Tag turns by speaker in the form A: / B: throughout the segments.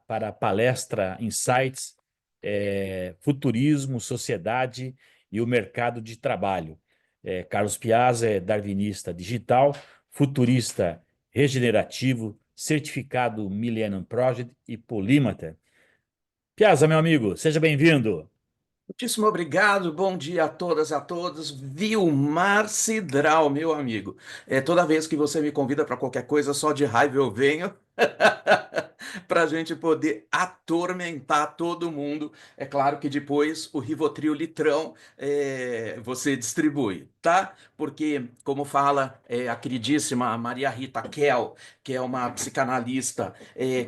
A: para a palestra Insights, Futurismo, Sociedade e o Mercado de Trabalho. Carlos Piazza é darwinista digital, futurista regenerativo, certificado Millennium Project e polímata. Piazza, meu amigo, seja bem-vindo.
B: Muitíssimo obrigado, bom dia a todas e a todos. Vilmar Cidral, meu amigo. Toda vez que você me convida para qualquer coisa, só de raiva eu venho. Para a gente poder atormentar todo mundo. É claro que depois o Rivotril litrão você distribui, tá? Porque, como fala a queridíssima Maria Rita Kell, que é uma psicanalista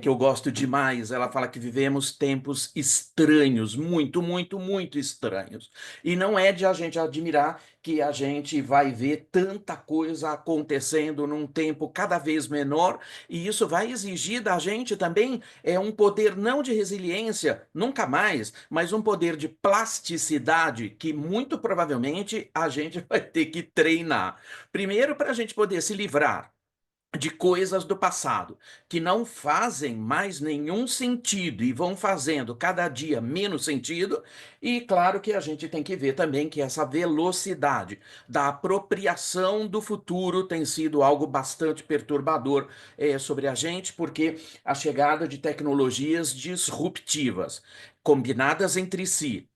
B: que eu gosto demais, ela fala que vivemos tempos estranhos, muito, muito, muito estranhos. E não é de a gente admirar que a gente vai ver tanta coisa acontecendo num tempo cada vez menor, e isso vai exigir da gente também um poder não de resiliência, nunca mais, mas um poder de plasticidade que muito provavelmente a gente vai ter que treinar. Primeiro, para a gente poder se livrar de coisas do passado que não fazem mais nenhum sentido e vão fazendo cada dia menos sentido. E claro que a gente tem que ver também que essa velocidade da apropriação do futuro tem sido algo bastante perturbador sobre a gente, porque a chegada de tecnologias disruptivas combinadas entre si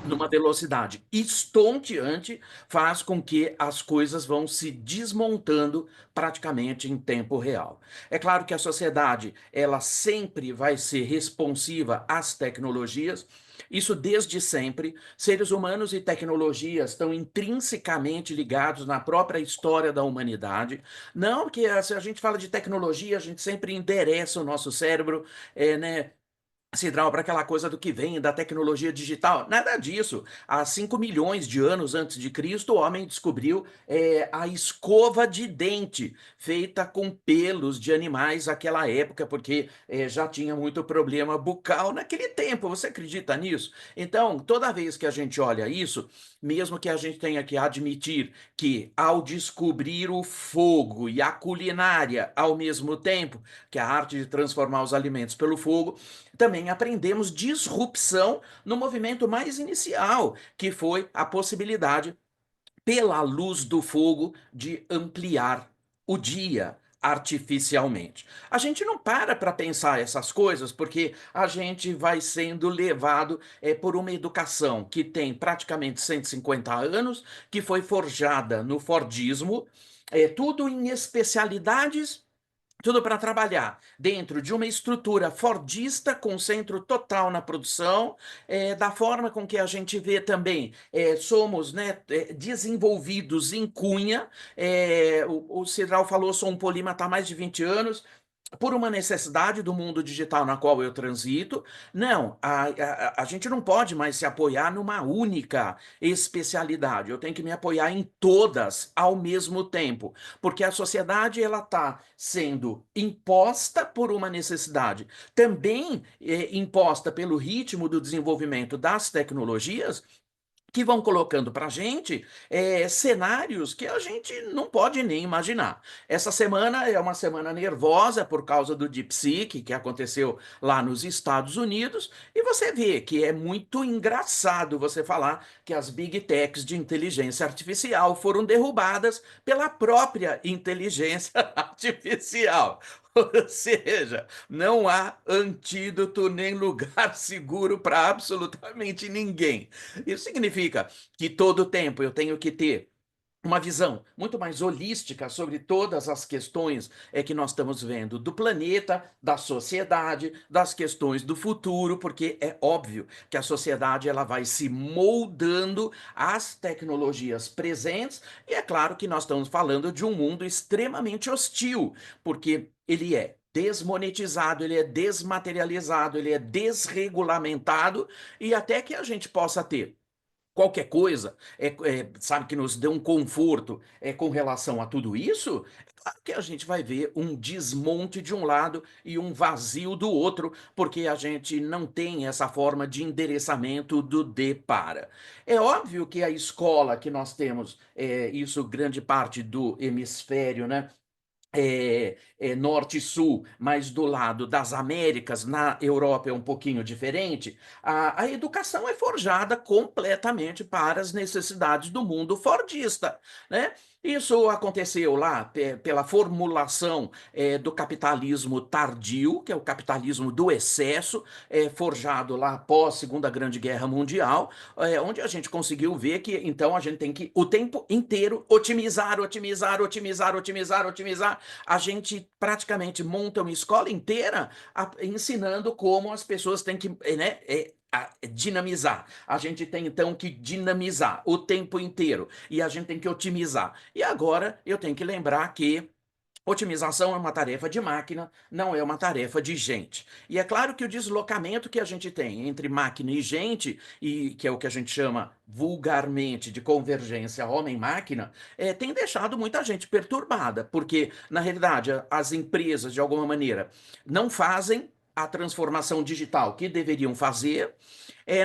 B: numa velocidade estonteante, faz com que as coisas vão se desmontando praticamente em tempo real. É claro que a sociedade, ela sempre vai ser responsiva às tecnologias. Isso desde sempre. Seres humanos e tecnologias estão intrinsecamente ligados na própria história da humanidade. Não que se a gente fala de tecnologia, a gente sempre endereça o nosso cérebro, né, Cidral, para aquela coisa do que vem da tecnologia digital. Nada disso. Há 5 milhões de anos antes de Cristo, o homem descobriu a escova de dente, feita com pelos de animais naquela época, porque já tinha muito problema bucal naquele tempo. Você acredita nisso? Então, toda vez que a gente olha isso, mesmo que a gente tenha que admitir que, ao descobrir o fogo e a culinária ao mesmo tempo, que é a arte de transformar os alimentos pelo fogo, também aprendemos disrupção no movimento mais inicial, que foi a possibilidade, pela luz do fogo, de ampliar o dia artificialmente. A gente não para pensar essas coisas porque a gente vai sendo levado por uma educação que tem praticamente 150 anos, que foi forjada no Fordismo, tudo em especialidades, tudo para trabalhar dentro de uma estrutura fordista com centro total na produção, da forma com que a gente vê também, somos, né, desenvolvidos em cunha. O Cidral falou, sou um polímata há mais de 20 anos, por uma necessidade do mundo digital na qual eu transito. Não, a gente não pode mais se apoiar numa única especialidade. Eu tenho que me apoiar em todas ao mesmo tempo, porque a sociedade ela está sendo imposta por uma necessidade, também imposta pelo ritmo do desenvolvimento das tecnologias, que vão colocando para a gente cenários que a gente não pode nem imaginar. Essa semana é uma semana nervosa por causa do DeepSeek, que aconteceu lá nos Estados Unidos, e você vê que é muito engraçado você falar que as Big Techs de inteligência artificial foram derrubadas pela própria inteligência artificial. Ou seja, não há antídoto nem lugar seguro para absolutamente ninguém. Isso significa que todo tempo eu tenho que ter uma visão muito mais holística sobre todas as questões que nós estamos vendo do planeta, da sociedade, das questões do futuro, porque é óbvio que a sociedade ela vai se moldando às tecnologias presentes, e é claro que nós estamos falando de um mundo extremamente hostil, porque ele é desmonetizado, ele é desmaterializado, ele é desregulamentado, e até que a gente possa ter qualquer coisa, sabe, que nos dê um conforto com relação a tudo isso, é claro que a gente vai ver um desmonte de um lado e um vazio do outro, porque a gente não tem essa forma de endereçamento do de para. É óbvio que a escola que nós temos, isso grande parte do hemisfério, né? norte e sul, mas do lado das Américas, na Europa é um pouquinho diferente, a educação é forjada completamente para as necessidades do mundo fordista, né? Isso aconteceu lá pela formulação do capitalismo tardio, que é o capitalismo do excesso, forjado lá após a Segunda Grande Guerra Mundial, onde a gente conseguiu ver que então a gente tem que o tempo inteiro otimizar, otimizar, otimizar, otimizar, otimizar. A gente praticamente monta uma escola inteira ensinando como as pessoas têm que, né, dinamizar. A gente tem então que dinamizar o tempo inteiro e a gente tem que otimizar. E agora eu tenho que lembrar que otimização é uma tarefa de máquina, não é uma tarefa de gente. E é claro que o deslocamento que a gente tem entre máquina e gente, e que é o que a gente chama vulgarmente de convergência homem-máquina, tem deixado muita gente perturbada, porque, na realidade, as empresas, de alguma maneira, não fazem a transformação digital que deveriam fazer.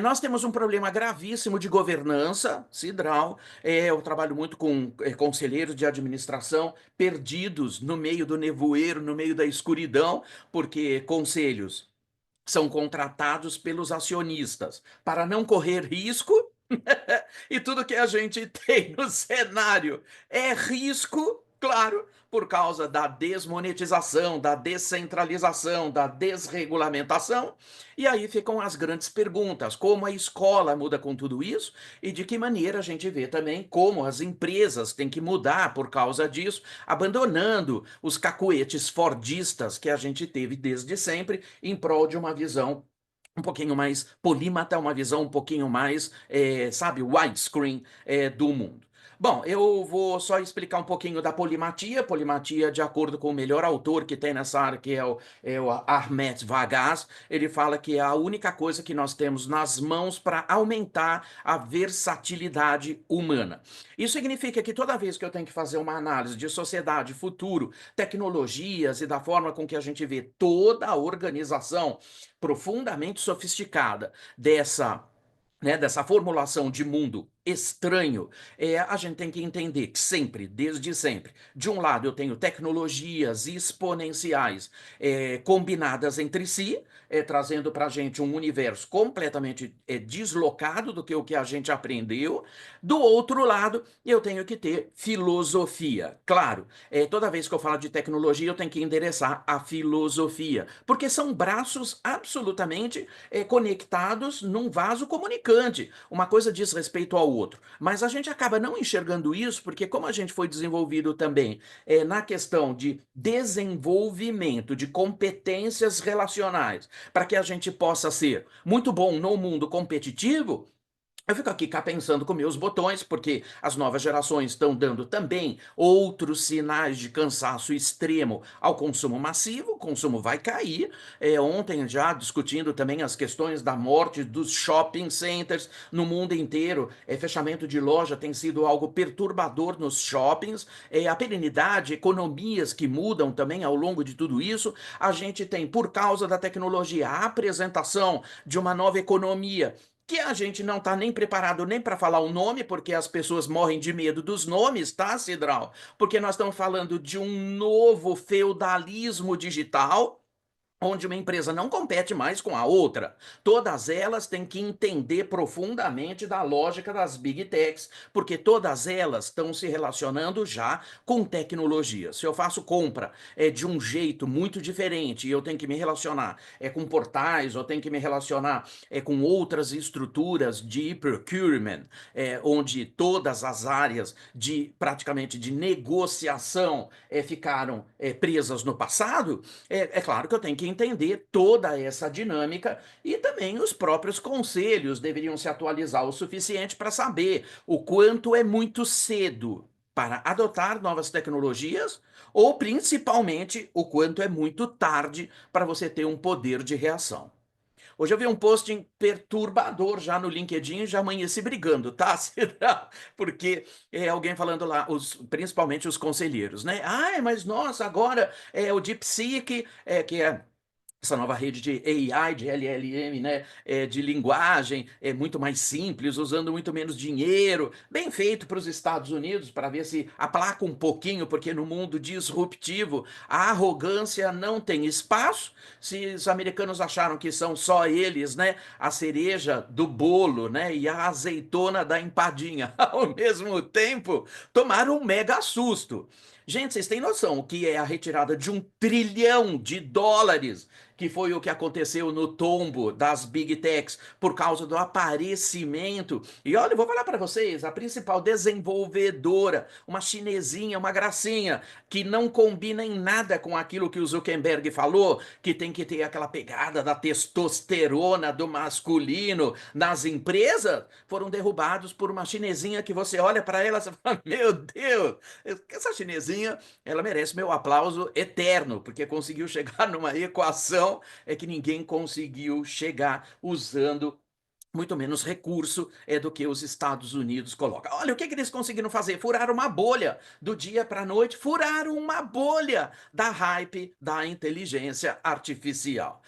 B: Nós temos um problema gravíssimo de governança, Cidral. Eu trabalho muito com conselheiros de administração perdidos no meio do nevoeiro, no meio da escuridão, porque conselhos são contratados pelos acionistas para não correr risco. E tudo que a gente tem no cenário é risco, claro, por causa da desmonetização, da descentralização, da desregulamentação. E aí ficam as grandes perguntas: como a escola muda com tudo isso e de que maneira a gente vê também como as empresas têm que mudar por causa disso, abandonando os cacuetes fordistas que a gente teve desde sempre em prol de uma visão um pouquinho mais polímata, uma visão um pouquinho mais, sabe, widescreen do mundo. Bom, eu vou só explicar um pouquinho da polimatia. Polimatia, de acordo com o melhor autor que tem nessa área, que é o Ahmet Vagaz, ele fala que é a única coisa que nós temos nas mãos para aumentar a versatilidade humana. Isso significa que toda vez que eu tenho que fazer uma análise de sociedade, futuro, tecnologias e da forma com que a gente vê toda a organização profundamente sofisticada dessa formulação de mundo estranho, a gente tem que entender que sempre, desde sempre, de um lado eu tenho tecnologias exponenciais combinadas entre si, trazendo para a gente um universo completamente deslocado do que o que a gente aprendeu. Do outro lado, eu tenho que ter filosofia. Claro, toda vez que eu falo de tecnologia, eu tenho que endereçar a filosofia, porque são braços absolutamente conectados num vaso comunicante. Uma coisa diz respeito ao outro. Mas a gente acaba não enxergando isso, porque como a gente foi desenvolvido também na questão de desenvolvimento de competências relacionais, para que a gente possa ser muito bom no mundo competitivo, eu fico aqui cá pensando com meus botões, porque as novas gerações estão dando também outros sinais de cansaço extremo ao consumo massivo, o consumo vai cair. Ontem já discutindo também as questões da morte dos shopping centers no mundo inteiro. Fechamento de loja tem sido algo perturbador nos shoppings. A perenidade, economias que mudam também ao longo de tudo isso. A gente tem, por causa da tecnologia, a apresentação de uma nova economia que a gente não está nem preparado nem para falar o nome, porque as pessoas morrem de medo dos nomes, tá, Cidral? Porque nós estamos falando de um novo feudalismo digital, onde uma empresa não compete mais com a outra. Todas elas têm que entender profundamente da lógica das big techs, porque todas elas estão se relacionando já com tecnologia. Se eu faço compra de um jeito muito diferente e eu tenho que me relacionar com portais, ou tenho que me relacionar com outras estruturas de procurement, onde todas as áreas de praticamente de negociação ficaram presas no passado, é claro que eu tenho que entender toda essa dinâmica e também os próprios conselhos deveriam se atualizar o suficiente para saber o quanto é muito cedo para adotar novas tecnologias ou principalmente o quanto é muito tarde para você ter um poder de reação. Hoje eu vi um posting perturbador já no LinkedIn, já amanheci brigando, tá? Porque alguém falando lá, principalmente os conselheiros, né? Mas nossa, agora o DeepSeek, que é essa nova rede de AI, de LLM, né, de linguagem, é muito mais simples, usando muito menos dinheiro, bem feito para os Estados Unidos, para ver se aplaca um pouquinho, porque no mundo disruptivo a arrogância não tem espaço. Se os americanos acharam que são só eles, né, a cereja do bolo, né, e a azeitona da empadinha, ao mesmo tempo, tomaram um mega susto. Gente, vocês têm noção o que é a retirada de US$ 1 trilhão, que foi o que aconteceu no tombo das Big Techs por causa do aparecimento. E olha, eu vou falar para vocês, a principal desenvolvedora, uma chinesinha, uma gracinha, que não combina em nada com aquilo que o Zuckerberg falou, que tem que ter aquela pegada da testosterona do masculino nas empresas, foram derrubados por uma chinesinha que você olha para ela e fala, meu Deus, essa chinesinha, ela merece meu aplauso eterno, porque conseguiu chegar numa equação que ninguém conseguiu chegar usando muito menos recurso do que os Estados Unidos colocam. Olha, o que eles conseguiram fazer? Furaram uma bolha do dia para a noite, furaram uma bolha da hype da inteligência artificial.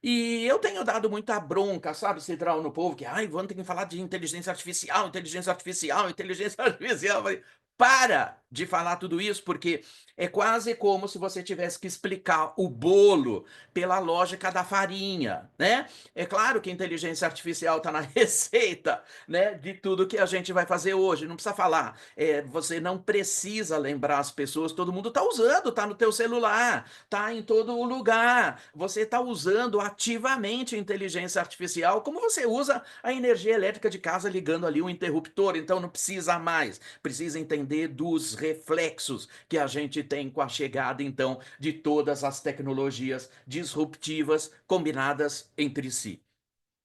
B: E eu tenho dado muita bronca, sabe, Cidral, no povo, que, ai, vamos ter que falar de inteligência artificial, inteligência artificial, inteligência artificial. Eu falei, para de falar tudo isso, porque é quase como se você tivesse que explicar o bolo pela lógica da farinha, né? É claro que a inteligência artificial está na receita, né, de tudo que a gente vai fazer hoje. Não precisa falar. Você não precisa lembrar as pessoas, todo mundo está usando, está no teu celular, está em todo lugar. Você está usando ativamente a inteligência artificial, como você usa a energia elétrica de casa ligando ali um interruptor. Então não precisa mais. Precisa entender dos reflexos que a gente tem com a chegada, então, de todas as tecnologias disruptivas combinadas entre si.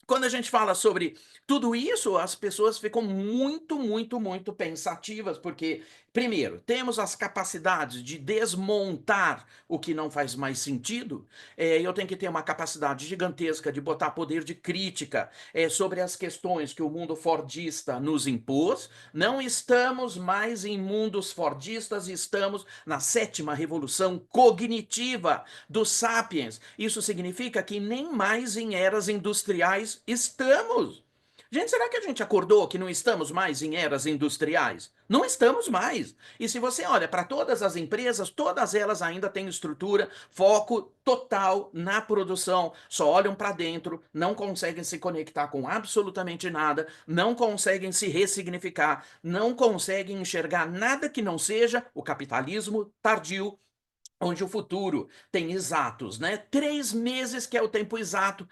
B: Quando a gente fala sobre tudo isso, as pessoas ficam muito, muito, muito pensativas, porque, primeiro, temos as capacidades de desmontar o que não faz mais sentido. Eu tenho que ter uma capacidade gigantesca de botar poder de crítica sobre as questões que o mundo fordista nos impôs. Não estamos mais em mundos fordistas, estamos na sétima revolução cognitiva dos sapiens. Isso significa que nem mais em eras industriais estamos. Gente, será que a gente acordou que não estamos mais em eras industriais? Não estamos mais. E se você olha para todas as empresas, todas elas ainda têm estrutura, foco total na produção, só olham para dentro, não conseguem se conectar com absolutamente nada, não conseguem se ressignificar, não conseguem enxergar nada que não seja o capitalismo tardio, onde o futuro tem exatos, né? 3 meses, que é o tempo exato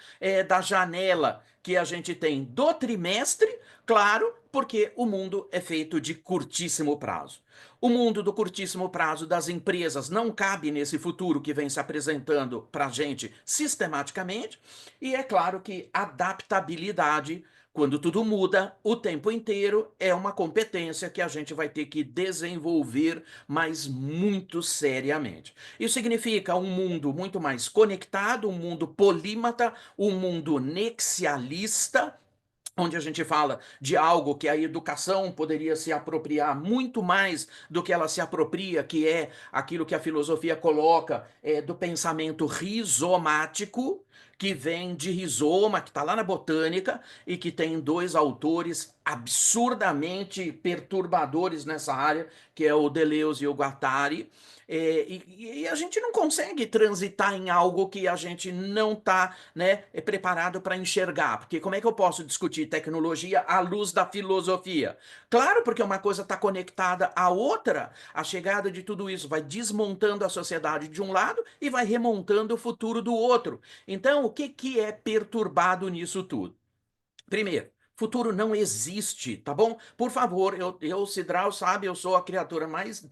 B: da janela que a gente tem do trimestre, claro, porque o mundo é feito de curtíssimo prazo. O mundo do curtíssimo prazo das empresas não cabe nesse futuro que vem se apresentando para a gente sistematicamente, e é claro que adaptabilidade, quando tudo muda, o tempo inteiro, é uma competência que a gente vai ter que desenvolver, mas muito seriamente. Isso significa um mundo muito mais conectado, um mundo polímata, um mundo nexialista, onde a gente fala de algo que a educação poderia se apropriar muito mais do que ela se apropria, que é aquilo que a filosofia coloca do pensamento rizomático, que vem de rizoma, que está lá na botânica, e que tem dois autores absurdamente perturbadores nessa área, que é o Deleuze e o Guattari. E a gente não consegue transitar em algo que a gente não está, né, preparado para enxergar. Porque como é que eu posso discutir tecnologia à luz da filosofia? Claro, porque uma coisa está conectada à outra. A chegada de tudo isso vai desmontando a sociedade de um lado e vai remontando o futuro do outro. Então, o que é perturbado nisso tudo? Primeiro, futuro não existe, tá bom? Por favor, Cidral, sabe, eu sou a criatura mais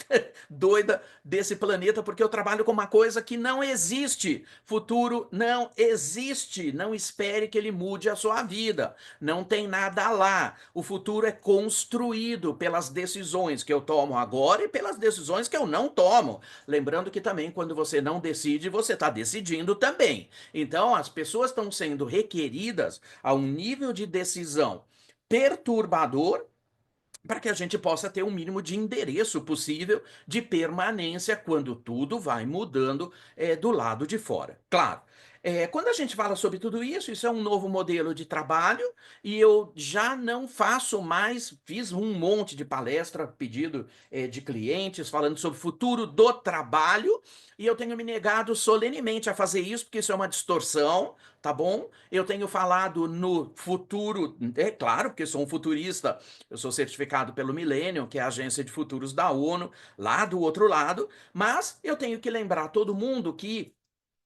B: doida desse planeta porque eu trabalho com uma coisa que não existe. Futuro não existe. Não espere que ele mude a sua vida. Não tem nada lá. O futuro é construído pelas decisões que eu tomo agora e pelas decisões que eu não tomo. Lembrando que também quando você não decide, você está decidindo também. Então, as pessoas estão sendo requeridas a um nível de decisão perturbador para que a gente possa ter o mínimo de endereço possível de permanência quando tudo vai mudando do lado de fora. Claro, Quando a gente fala sobre tudo isso, isso é um novo modelo de trabalho e eu já não faço mais, fiz um monte de palestra, pedido de clientes, falando sobre o futuro do trabalho e eu tenho me negado solenemente a fazer isso, porque isso é uma distorção, tá bom? Eu tenho falado no futuro, é claro, porque sou um futurista, eu sou certificado pelo Millennium, que é a agência de futuros da ONU, lá do outro lado, mas eu tenho que lembrar todo mundo que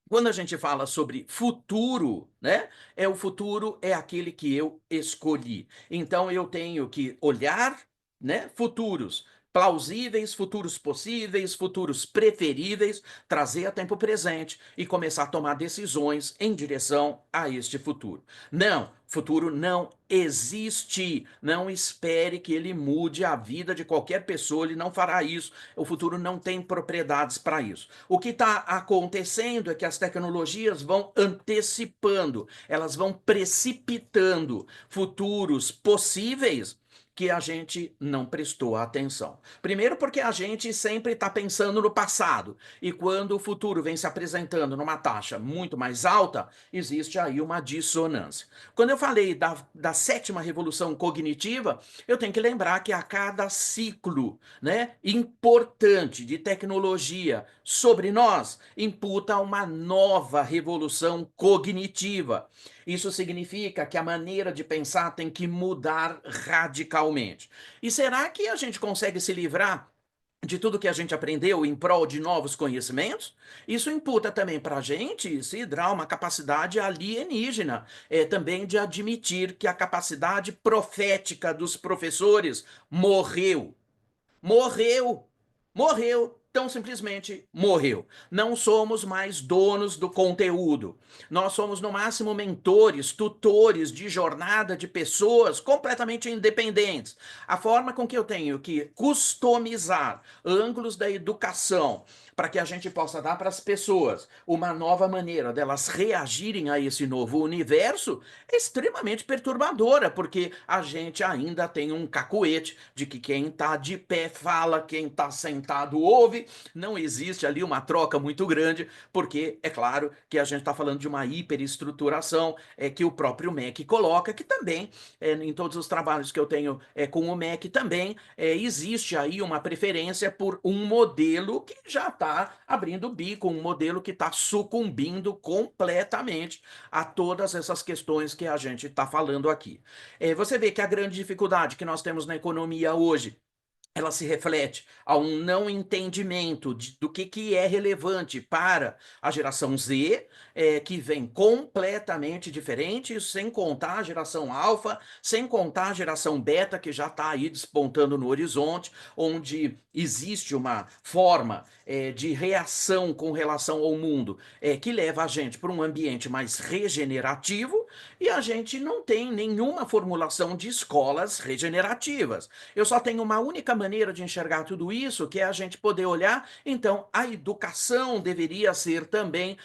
B: quando a gente fala sobre futuro, né? O futuro é aquele que eu escolhi. Então eu tenho que olhar, né, futuros plausíveis, futuros possíveis, futuros preferíveis, trazer a tempo presente e começar a tomar decisões em direção a este futuro. Não, futuro não existe. Não espere que ele mude a vida de qualquer pessoa, ele não fará isso. O futuro não tem propriedades para isso. O que está acontecendo é que as tecnologias vão antecipando, elas vão precipitando futuros possíveis que a gente não prestou atenção. Primeiro, porque a gente sempre está pensando no passado, e quando o futuro vem se apresentando numa taxa muito mais alta, existe aí uma dissonância. Quando eu falei da sétima revolução cognitiva, eu tenho que lembrar que a cada ciclo, né, importante de tecnologia sobre nós, imputa uma nova revolução cognitiva. Isso significa que a maneira de pensar tem que mudar radicalmente. E será que a gente consegue se livrar de tudo que a gente aprendeu em prol de novos conhecimentos? Isso imputa também para a gente, Sidral, uma capacidade alienígena, também de admitir que a capacidade profética dos professores morreu. Morreu. Morreu. Tão simplesmente morreu. Não somos mais donos do conteúdo. Nós somos, no máximo, mentores, tutores de jornada de pessoas completamente independentes. A forma com que eu tenho que customizar ângulos da educação para que a gente possa dar para as pessoas uma nova maneira delas reagirem a esse novo universo é extremamente perturbadora, porque a gente ainda tem um cacuete de que quem está de pé fala, quem está sentado ouve. Não existe ali uma troca muito grande, porque é claro que a gente está falando de uma hiperestruturação que o próprio MEC coloca, que também, em todos os trabalhos que eu tenho com o MEC, também existe aí uma preferência por um modelo que já está abrindo o bico, um modelo que está sucumbindo completamente a todas essas questões que a gente está falando aqui. Você vê que a grande dificuldade que nós temos na economia hoje ela se reflete a um não entendimento do que é relevante para a geração Z, que vem completamente diferente, sem contar a geração alfa, sem contar a geração beta, que já está aí despontando no horizonte, onde existe uma forma de reação com relação ao mundo que leva a gente para um ambiente mais regenerativo, e a gente não tem nenhuma formulação de escolas regenerativas. Eu só tenho uma única maneira de enxergar tudo isso, que é a gente poder olhar, então a educação deveria ser também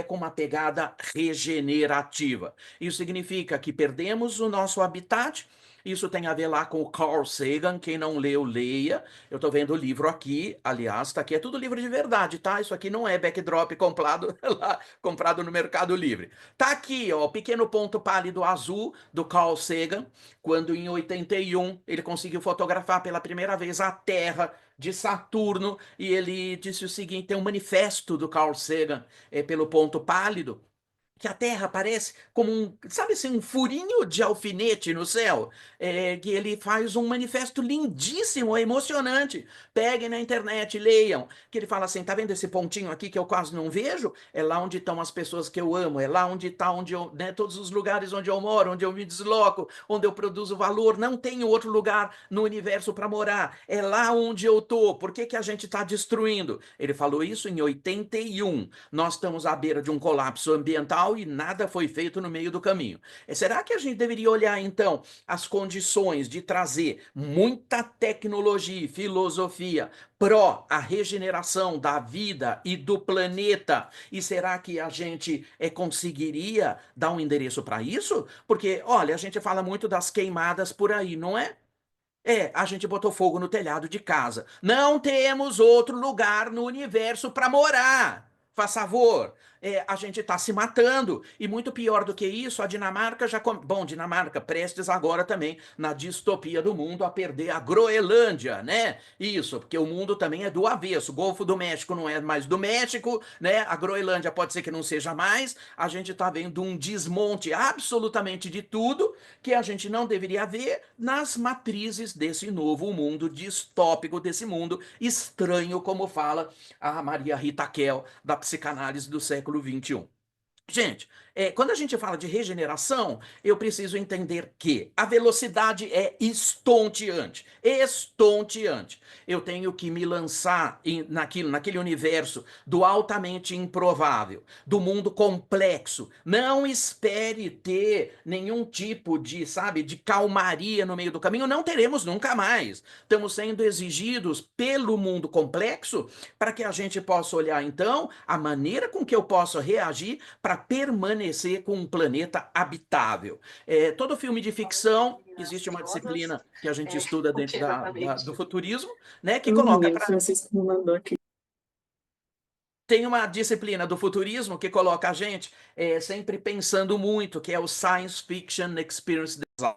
B: com uma pegada regenerativa. Isso significa que perdemos o nosso habitat. Isso tem a ver lá com o Carl Sagan. Quem não leu, leia. Eu estou vendo o livro aqui, aliás, está aqui, é tudo livro de verdade, tá? Isso aqui não é backdrop comprado lá, comprado no Mercado Livre. Tá aqui, ó, Pequeno Ponto Pálido Azul, do Carl Sagan, quando em 81 ele conseguiu fotografar pela primeira vez a Terra de Saturno, e ele disse o seguinte: tem um manifesto do Carl Sagan pelo ponto pálido, que a Terra parece como um, sabe assim, um furinho de alfinete no céu, que ele faz um manifesto lindíssimo, emocionante. Peguem na internet, leiam, que ele fala assim: tá vendo esse pontinho aqui que eu quase não vejo? É lá onde estão as pessoas que eu amo, é lá onde está, onde eu, né, todos os lugares onde eu moro, onde eu me desloco, onde eu produzo valor. Não tenho outro lugar no universo para morar, é lá onde eu tô. Por que que a gente está destruindo? Ele falou isso em 81. Nós estamos à beira de um colapso ambiental e nada foi feito no meio do caminho. Será que a gente deveria olhar, então, as condições de trazer muita tecnologia e filosofia pró a regeneração da vida e do planeta? E será que a gente conseguiria dar um endereço para isso? Porque, olha, a gente fala muito das queimadas por aí, não é? A gente botou fogo no telhado de casa. Não temos outro lugar no universo para morar. Faz favor. a gente está se matando. E muito pior do que isso, a Dinamarca já... Bom, Dinamarca, prestes agora também na distopia do mundo a perder a Groenlândia, né? Isso, porque o mundo também é do avesso. O Golfo do México não é mais do México, né? A Groenlândia pode ser que não seja mais. A gente está vendo um desmonte absolutamente de tudo que a gente não deveria ver nas matrizes desse novo mundo distópico, desse mundo estranho, como fala a Maria Rita Kell, da psicanálise do século XXI. Gente, quando a gente fala de regeneração, eu preciso entender que a velocidade é estonteante. Estonteante. Eu tenho que me lançar naquele universo do altamente improvável, do mundo complexo. Não espere ter nenhum tipo de, sabe, de calmaria no meio do caminho. Não teremos nunca mais. Estamos sendo exigidos pelo mundo complexo para que a gente possa olhar, então, a maneira com que eu posso reagir para permanecer com um planeta habitável. Todo filme de ficção, existe uma disciplina que a gente estuda dentro do futurismo, né, que coloca
C: O Francisco me mandou aqui.
B: tem uma disciplina do futurismo que coloca a gente sempre pensando muito, que é o Science Fiction Experience Design.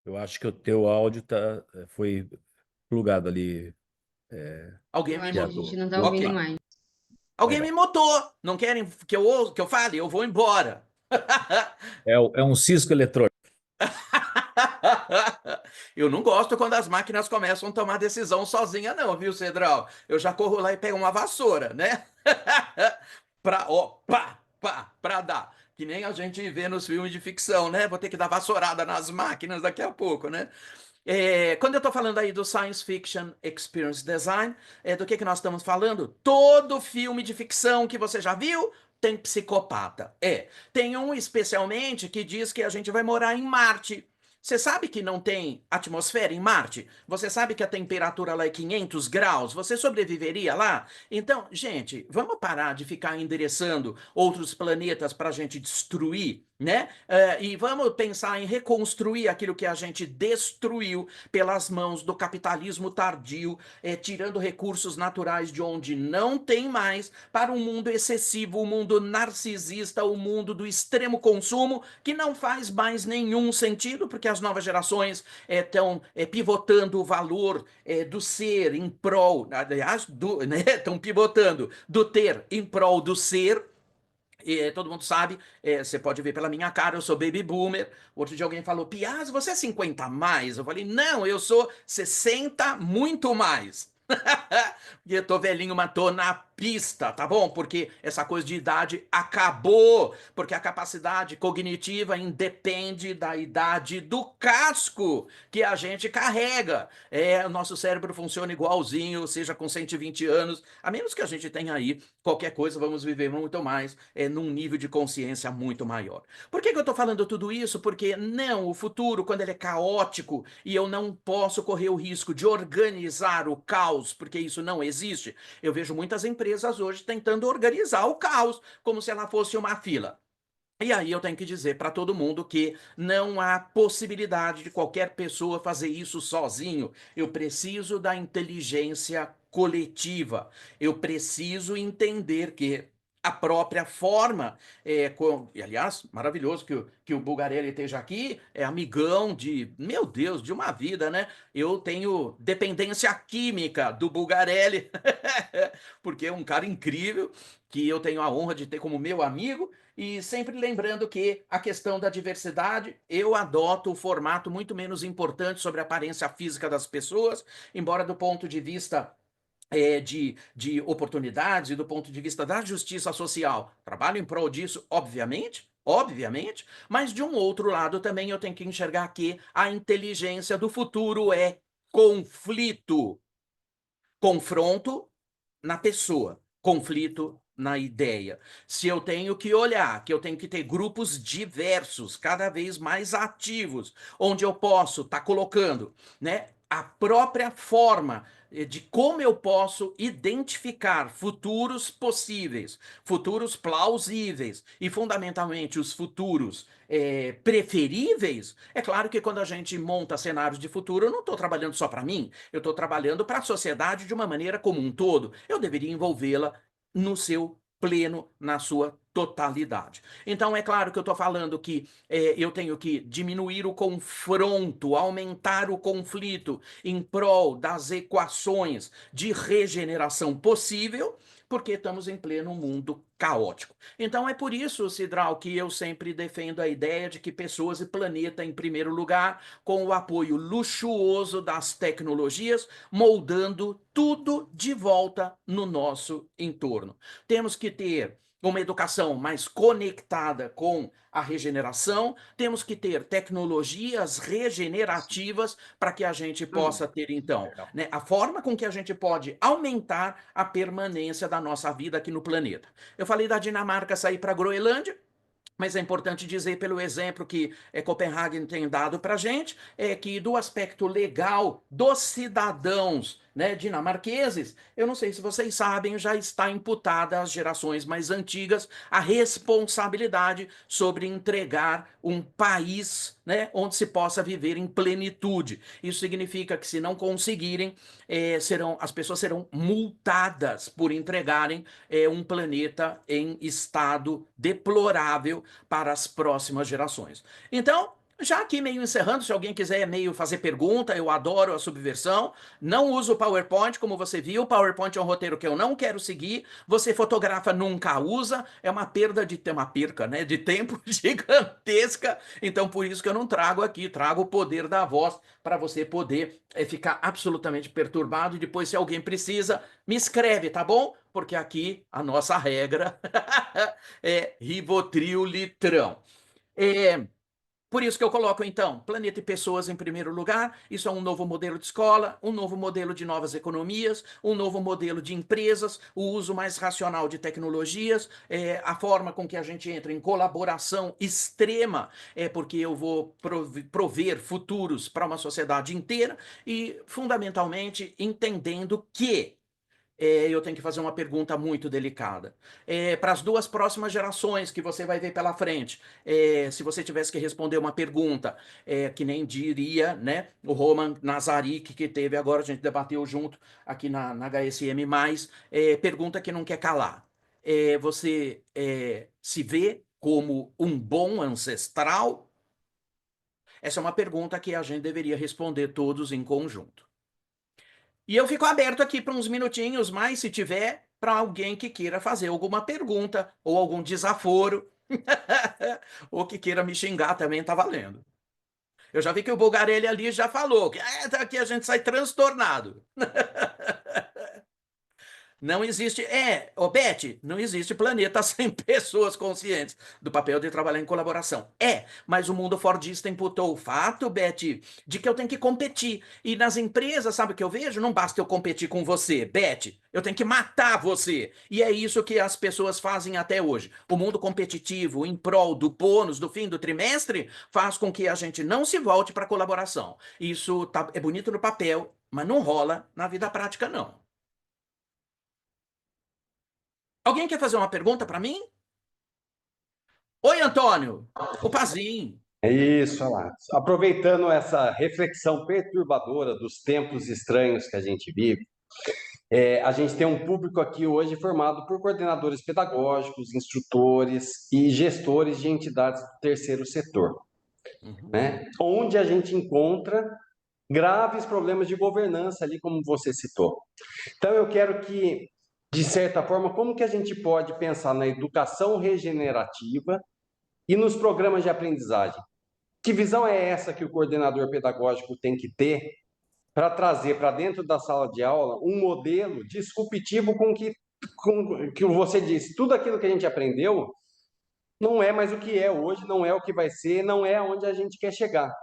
A: Eu acho que o teu áudio foi plugado ali,
B: Alguém
D: Eu
B: me
D: acho que a
B: mutou.
D: gente não tá
B: Ok.
D: ouvindo mais.
B: Alguém me mutou. Não querem que eu fale? Eu vou embora.
A: É um cisco eletrônico.
B: Eu não gosto quando as máquinas começam a tomar decisão sozinha, não, viu, Cedral? Eu já corro lá e pego uma vassoura, né? Pra dar. Que nem a gente vê nos filmes de ficção, né? Vou ter que dar vassourada nas máquinas daqui a pouco, né? Quando eu estou falando aí do Science Fiction Experience Design, do que nós estamos falando? Todo filme de ficção que você já viu tem psicopata. Tem um especialmente que diz que a gente vai morar em Marte. Você sabe que não tem atmosfera em Marte? Você sabe que a temperatura lá é 500 graus? Você sobreviveria lá? Então, gente, vamos parar de ficar endereçando outros planetas para a gente destruir, né? E vamos pensar em reconstruir aquilo que a gente destruiu pelas mãos do capitalismo tardio, tirando recursos naturais de onde não tem mais, para um mundo excessivo, um mundo narcisista, o um mundo do extremo consumo, que não faz mais nenhum sentido, porque as novas gerações estão pivotando o valor do ser em prol, aliás, estão pivotando do ter em prol do ser. Todo mundo sabe, você pode ver pela minha cara, eu sou baby boomer. Outro dia alguém falou, Piaz, você é 50 a mais? Eu falei, não, eu sou 60 muito mais. E eu tô velhinho, mas tô na pista, tá bom? Porque essa coisa de idade acabou, porque a capacidade cognitiva independe da idade do casco que a gente carrega. O nosso cérebro funciona igualzinho, seja com 120 anos, a menos que a gente tenha aí qualquer coisa, vamos viver muito mais, num nível de consciência muito maior. Por que eu tô falando tudo isso? Porque não, o futuro, quando ele é caótico e eu não posso correr o risco de organizar o caos, porque isso não existe, eu vejo muitas empresas hoje tentando organizar o caos, como se ela fosse uma fila. E aí eu tenho que dizer para todo mundo que não há possibilidade de qualquer pessoa fazer isso sozinho. Eu preciso da inteligência coletiva. Eu preciso entender que a própria forma, e aliás, maravilhoso que o Bulgarelli esteja aqui, é amigão de, meu Deus, de uma vida, né? Eu tenho dependência química do Bulgarelli, porque é um cara incrível, que eu tenho a honra de ter como meu amigo, e sempre lembrando que a questão da diversidade, eu adoto o formato muito menos importante sobre a aparência física das pessoas, embora do ponto de vista de oportunidades e do ponto de vista da justiça social. Trabalho em prol disso, obviamente, mas de um outro lado também eu tenho que enxergar que a inteligência do futuro é conflito. Confronto na pessoa, conflito na ideia. Se eu tenho que olhar, que eu tenho que ter grupos diversos, cada vez mais ativos, onde eu posso estar colocando, né, a própria forma de como eu posso identificar futuros possíveis, futuros plausíveis e, fundamentalmente, os futuros preferíveis. É claro que quando a gente monta cenários de futuro, eu não estou trabalhando só para mim, eu estou trabalhando para a sociedade de uma maneira como um todo. Eu deveria envolvê-la no seu pleno, na sua totalidade. Então, é claro que eu estou falando que eu tenho que diminuir o confronto, aumentar o conflito em prol das equações de regeneração possível, porque estamos em pleno mundo caótico. Então, é por isso, Cidral, que eu sempre defendo a ideia de que pessoas e planeta em primeiro lugar, com o apoio luxuoso das tecnologias, moldando tudo de volta no nosso entorno. Temos que ter uma educação mais conectada com a regeneração, temos que ter tecnologias regenerativas para que a gente possa ter, então, né, a forma com que a gente pode aumentar a permanência da nossa vida aqui no planeta. Eu falei da Dinamarca sair para a Groenlândia, mas é importante dizer, pelo exemplo que Copenhague tem dado para a gente, que do aspecto legal dos cidadãos, né, dinamarqueses, eu não sei se vocês sabem, já está imputada às gerações mais antigas a responsabilidade sobre entregar um país, né, onde se possa viver em plenitude. Isso significa que, se não conseguirem, as pessoas serão multadas por entregarem um planeta em estado deplorável para as próximas gerações. Então, já aqui meio encerrando, se alguém quiser meio fazer pergunta, eu adoro a subversão. Não uso o PowerPoint, como você viu. O PowerPoint é um roteiro que eu não quero seguir. Você fotografa, nunca usa. É uma perda de tempo, uma perca, né, de tempo gigantesca. Então, por isso que eu não trago aqui. Trago o poder da voz para você poder ficar absolutamente perturbado. E depois, se alguém precisa, me escreve, tá bom? Porque aqui a nossa regra é Rivotril litrão. É, por isso que eu coloco, então, planeta e pessoas em primeiro lugar. Isso é um novo modelo de escola, um novo modelo de novas economias, um novo modelo de empresas, o uso mais racional de tecnologias, a forma com que a gente entra em colaboração extrema, porque eu vou prover futuros para uma sociedade inteira e, fundamentalmente, entendendo que eu tenho que fazer uma pergunta muito delicada. Para as duas próximas gerações que você vai ver pela frente, se você tivesse que responder uma pergunta, que nem diria, né, o Roman Nazarick, que teve agora, a gente debateu junto aqui na HSM+, pergunta que não quer calar. Você se vê como um bom ancestral? Essa é uma pergunta que a gente deveria responder todos em conjunto. E eu fico aberto aqui para uns minutinhos mais, se tiver, para alguém que queira fazer alguma pergunta ou algum desaforo, ou que queira me xingar também, tá valendo. Eu já vi que o Bulgarelli ali já falou que daqui a gente sai transtornado. Não existe. Ô Beth, não existe planeta sem pessoas conscientes do papel de trabalhar em colaboração. Mas o mundo fordista imputou o fato, Beth, de que eu tenho que competir. E nas empresas, sabe o que eu vejo? Não basta eu competir com você, Beth. Eu tenho que matar você. E é isso que as pessoas fazem até hoje. O mundo competitivo, em prol do bônus do fim do trimestre, faz com que a gente não se volte para a colaboração. Isso é bonito no papel, mas não rola na vida prática, não. Alguém quer fazer uma pergunta para mim? Oi, Antônio. O Pazim.
C: É isso, olha lá. Aproveitando essa reflexão perturbadora dos tempos estranhos que a gente vive, a gente tem um público aqui hoje formado por coordenadores pedagógicos, instrutores e gestores de entidades do terceiro setor, né? Onde a gente encontra graves problemas de governança ali, como você citou. Então, eu quero que, de certa forma, como que a gente pode pensar na educação regenerativa e nos programas de aprendizagem? Que visão é essa que o coordenador pedagógico tem que ter para trazer para dentro da sala de aula um modelo disruptivo com que você disse, tudo aquilo que a gente aprendeu não é mais o que é hoje, não é o que vai ser, não é aonde a gente quer chegar.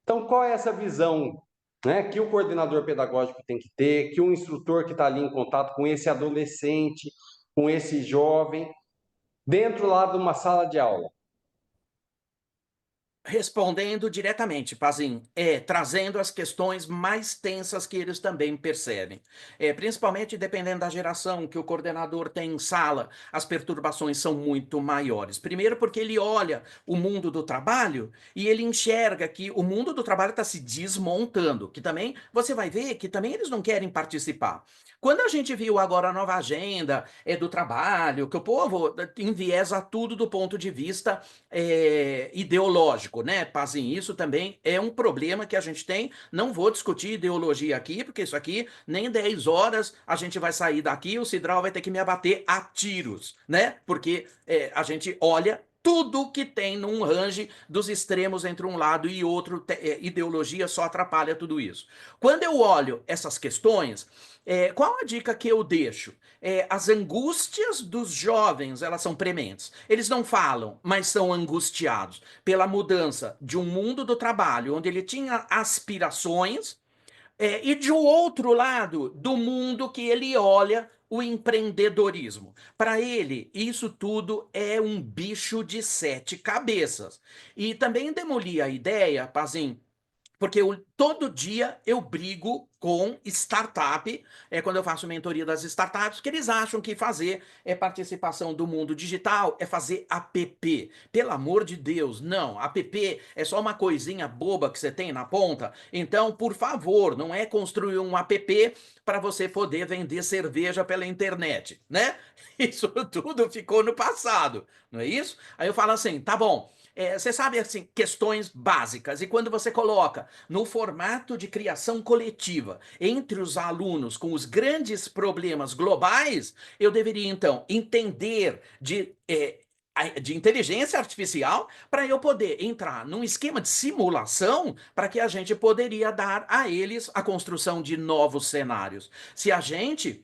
C: Então, qual é essa visão, né, que o coordenador pedagógico tem que ter, que o instrutor que está ali em contato com esse adolescente, com esse jovem, dentro lá de uma sala de aula?
B: Respondendo diretamente, Pazin, trazendo as questões mais tensas que eles também percebem. Principalmente dependendo da geração que o coordenador tem em sala, as perturbações são muito maiores. Primeiro, porque ele olha o mundo do trabalho e ele enxerga que o mundo do trabalho está se desmontando, que também você vai ver que também eles não querem participar. Quando a gente viu agora a nova agenda do trabalho, que o povo enviesa tudo do ponto de vista ideológico, né, Pazin? Isso também é um problema que a gente tem. Não vou discutir ideologia aqui, porque isso aqui, nem 10 horas a gente vai sair daqui, o Cidral vai ter que me abater a tiros, né? Porque a gente olha tudo que tem num range dos extremos entre um lado e outro, ideologia só atrapalha tudo isso. Quando eu olho essas questões, qual a dica que eu deixo? As angústias dos jovens, elas são prementes. Eles não falam, mas são angustiados pela mudança de um mundo do trabalho, onde ele tinha aspirações, e de um outro lado do mundo que ele olha o empreendedorismo. Para ele, isso tudo é um bicho de 7 cabeças. E também demoli a ideia, Pazin, porque todo dia eu brigo com startup, quando eu faço mentoria das startups, que eles acham que fazer participação do mundo digital é fazer app. Pelo amor de Deus, não. App é só uma coisinha boba que você tem na ponta. Então, por favor, não é construir um app para você poder vender cerveja pela internet, né? Isso tudo ficou no passado, não é isso? Aí eu falo assim, tá bom. Você sabe, assim, questões básicas. E quando você coloca no formato de criação coletiva entre os alunos com os grandes problemas globais, eu deveria, então, entender de inteligência artificial para eu poder entrar num esquema de simulação para que a gente poderia dar a eles a construção de novos cenários. Se a gente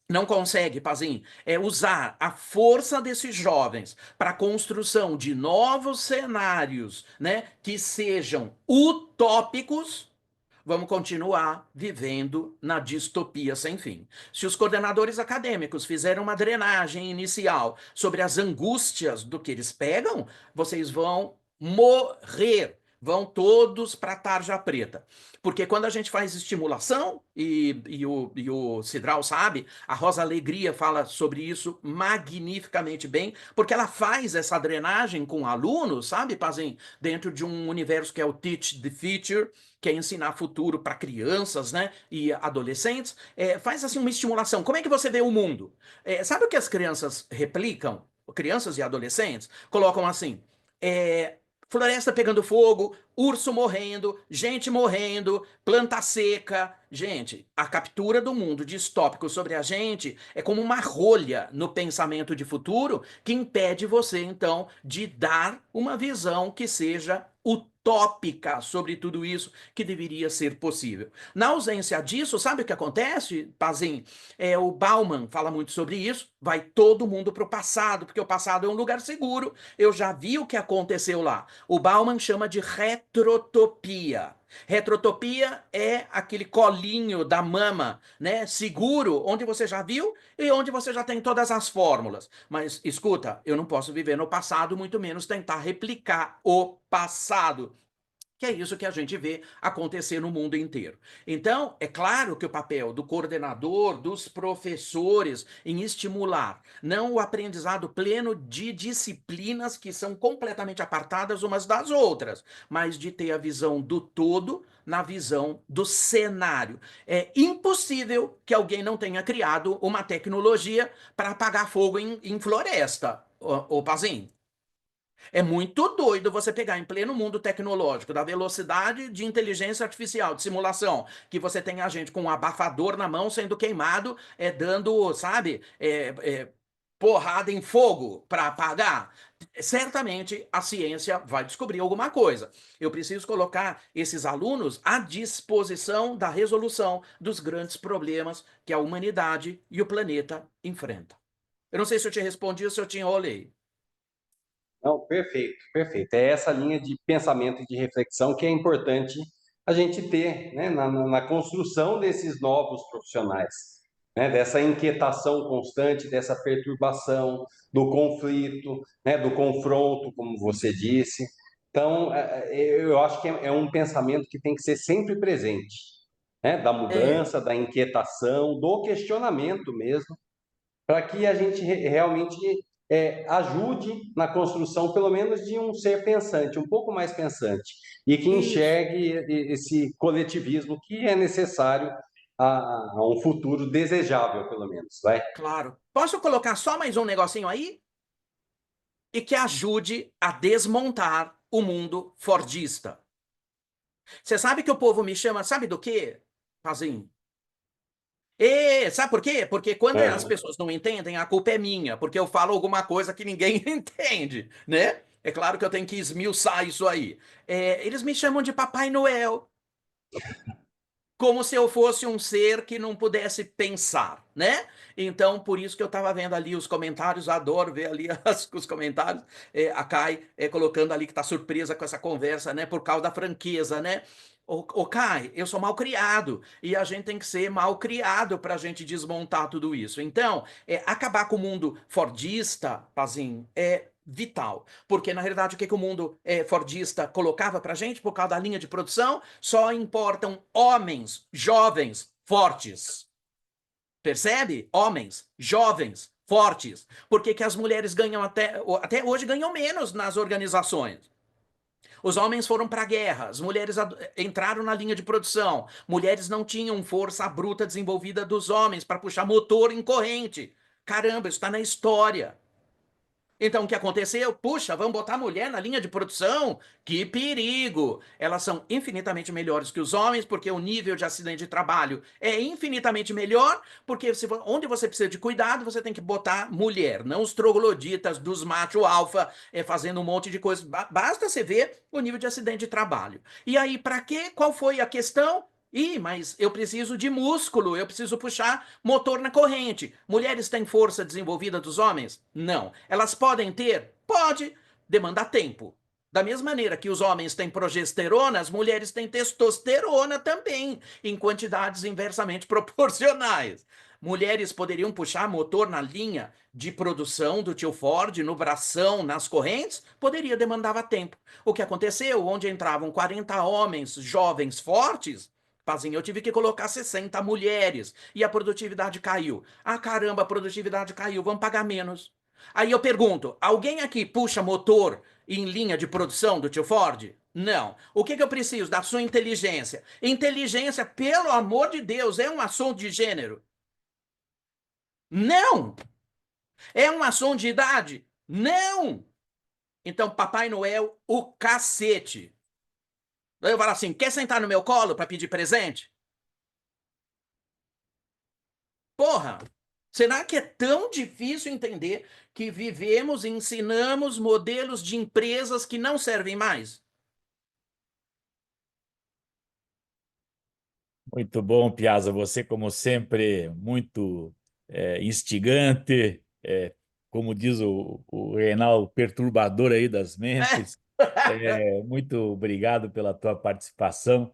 B: não consegue, Pazin, usar a força desses jovens para a construção de novos cenários, né, que sejam utópicos, vamos continuar vivendo na distopia sem fim. Se os coordenadores acadêmicos fizeram uma drenagem inicial sobre as angústias do que eles pegam, vocês vão morrer. Vão todos para a tarja preta. Porque quando a gente faz estimulação, e o Cidral sabe, a Rosa Alegria fala sobre isso magnificamente bem, porque ela faz essa drenagem com alunos, sabe, Pazin? Dentro de um universo que é o Teach the Future, que é ensinar futuro para crianças, né, e adolescentes, faz assim uma estimulação. Como é que você vê o mundo? Sabe o que as crianças replicam? Crianças e adolescentes colocam assim: floresta pegando fogo, urso morrendo, gente morrendo, planta seca. Gente, a captura do mundo distópico sobre a gente é como uma rolha no pensamento de futuro que impede você, então, de dar uma visão que seja utópica sobre tudo isso que deveria ser possível. Na ausência disso, sabe o que acontece, Pazin? O Bauman fala muito sobre isso. Vai todo mundo para o passado, porque o passado é um lugar seguro. Eu já vi o que aconteceu lá. O Bauman chama de retrotopia. Retrotopia é aquele colinho da mama, né, seguro, onde você já viu e onde você já tem todas as fórmulas. Mas escuta, eu não posso viver no passado, muito menos tentar replicar o passado. Que é isso que a gente vê acontecer no mundo inteiro. Então, é claro que o papel do coordenador, dos professores, em estimular não o aprendizado pleno de disciplinas que são completamente apartadas umas das outras, mas de ter a visão do todo na visão do cenário. É impossível que alguém não tenha criado uma tecnologia para apagar fogo em floresta, ô Pazin. É muito doido você pegar em pleno mundo tecnológico, da velocidade de inteligência artificial, de simulação, que você tem a gente com um abafador na mão sendo queimado, dando, sabe, porrada em fogo para apagar. Certamente a ciência vai descobrir alguma coisa. Eu preciso colocar esses alunos à disposição da resolução dos grandes problemas que a humanidade e o planeta enfrentam. Eu não sei se eu te respondi ou se eu te enrolei.
C: Não, perfeito, perfeito. É essa linha de pensamento e de reflexão que é importante a gente ter, né, na construção desses novos profissionais, né, dessa inquietação constante, dessa perturbação, do conflito, né, do confronto, como você disse. Então, eu acho que é um pensamento que tem que ser sempre presente, né? Da
B: É,
C: mudança, da inquietação, do questionamento mesmo, para que a gente realmente ajude na construção, pelo menos, de um ser pensante, um pouco mais pensante, e que
B: isso,
C: enxergue esse coletivismo que é necessário a um futuro desejável, pelo menos, vai?
B: claro. Posso colocar só mais um negocinho aí? E que ajude a desmontar o mundo fordista. Você sabe que o povo me chama, sabe do quê, Pazinho? E sabe por quê? Porque quando as
C: Aham.
B: pessoas não entendem, a culpa é minha, porque eu falo alguma coisa que ninguém entende, né? É claro que eu tenho que esmiuçar isso aí. Eles me chamam de Papai Noel, como se eu fosse um ser que não pudesse pensar, né? Então, por isso que eu estava vendo ali os comentários, adoro ver ali os comentários, a Kai colocando ali que está surpresa com essa conversa, né? Por causa da franqueza, né? Ô Kai, eu sou mal criado e a gente tem que ser mal criado para a gente desmontar tudo isso. Então, acabar com o mundo fordista, Pazinho, é vital. Porque, na realidade, o que o mundo fordista colocava para a gente, por causa da linha de produção, só importam homens jovens fortes. Percebe? Homens jovens fortes. Por que as mulheres ganham até hoje ganham menos nas organizações? Os homens foram para a guerra, as mulheres entraram na linha de produção. Mulheres não tinham força bruta desenvolvida dos homens para puxar motor em corrente. Caramba, isso está na história. Então, o que aconteceu? Puxa, vamos botar a mulher na linha de produção? Que perigo! Elas são infinitamente melhores que os homens, porque o nível de acidente de trabalho é infinitamente melhor, porque onde você precisa de cuidado, você tem que botar mulher, não os trogloditas dos macho alfa fazendo um monte de coisa. Basta você ver o nível de acidente de trabalho. E aí, para quê? Qual foi a questão? Ih, mas eu preciso de músculo, eu preciso puxar motor na corrente. Mulheres têm força desenvolvida dos homens? Não. Elas podem ter? Pode. Demanda tempo. Da mesma maneira que os homens têm progesterona, as mulheres têm testosterona também, em quantidades inversamente proporcionais. Mulheres poderiam puxar motor na linha de produção do tio Ford, no bração, nas correntes? Poderia, demandava tempo. O que aconteceu? Onde entravam 40 homens jovens fortes, Pazinho, eu tive que colocar 60 mulheres e a produtividade caiu. Ah, caramba, a produtividade caiu, vamos pagar menos. Aí eu pergunto: alguém aqui puxa motor em linha de produção do tio Ford? Não. O que eu preciso? Da sua inteligência. Inteligência, pelo amor de Deus, é um assunto de gênero? Não. É um assunto de idade? Não. Então, Papai Noel, o cacete. Daí eu falo assim: quer sentar no meu colo para pedir presente? Porra! Será que é tão difícil entender que vivemos e ensinamos modelos de empresas que não servem mais?
A: Muito bom, Piazza. Você, como sempre, muito instigante, como diz o Reinaldo, perturbador aí das
B: É.
A: mentes. Muito obrigado pela tua participação.